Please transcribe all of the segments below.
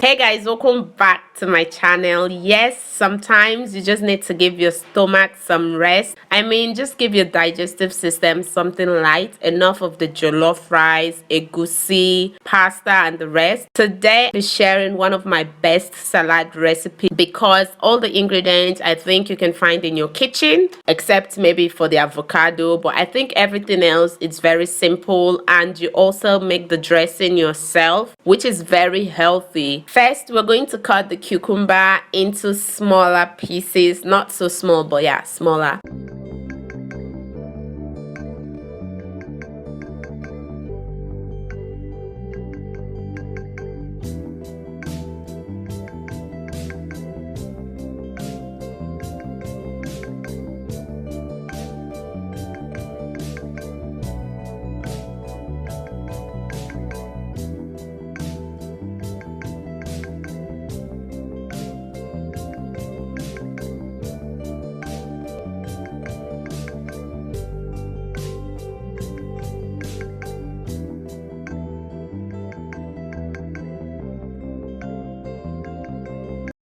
Hey guys, welcome back to my channel. Yes, sometimes you just need to give your stomach some rest. I mean, just give your digestive system something light. Enough of the jollof rice, egusi, pasta and the rest. Today I'll be sharing one of my best salad recipes because all the ingredients I think you can find in your kitchen, except maybe for the avocado, but I think everything else is very simple, and you also make the dressing yourself, which is very healthy. First, we're going to cut the cucumber into smaller pieces, not so small, but yeah, smaller.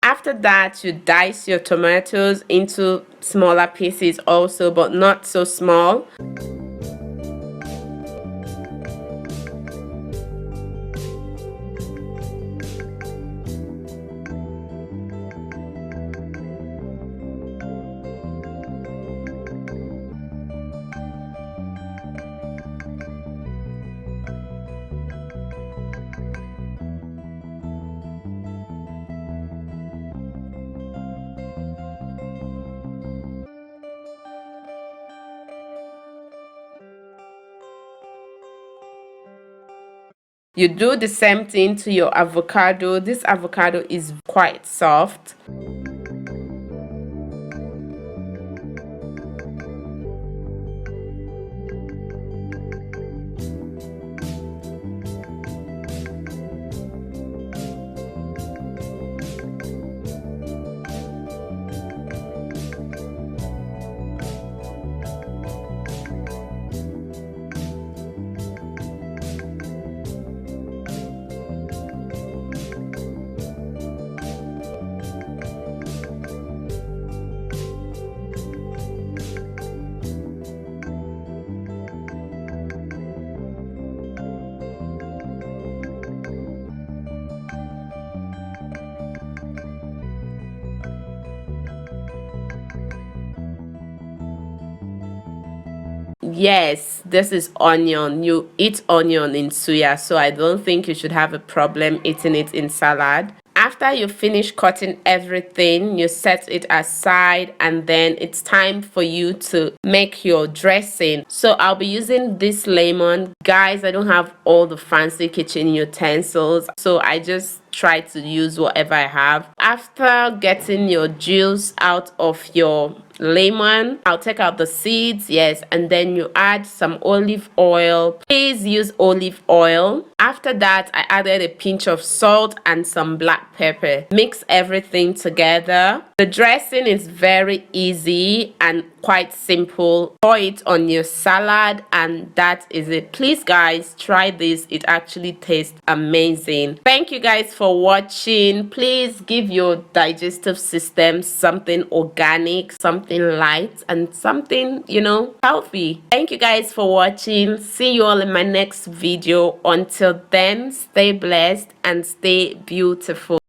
After that, you dice your tomatoes into smaller pieces also, but not so small. You do the same thing to your avocado. This avocado is quite soft. Yes, this is onion. You eat onion in suya, so I don't think you should have a problem eating it in salad. After you finish cutting everything, you set it aside, and then it's time for you to make your dressing. So I'll be using this lemon. Guys, I don't have all the fancy kitchen utensils, so I just try to use whatever I have. After getting your juice out of your lemon, I'll take out the seeds, yes, and then you add some olive oil. Please use olive oil. After that, I added a pinch of salt and some black pepper. Mix everything together. The dressing is very easy and quite simple. Pour it on your salad, and that is it. Please guys, try this. It actually tastes amazing. Thank you guys for watching. Please give your digestive system something organic, something light, and something, healthy. Thank you guys for watching. See you all in my next video. Until then, stay blessed and stay beautiful.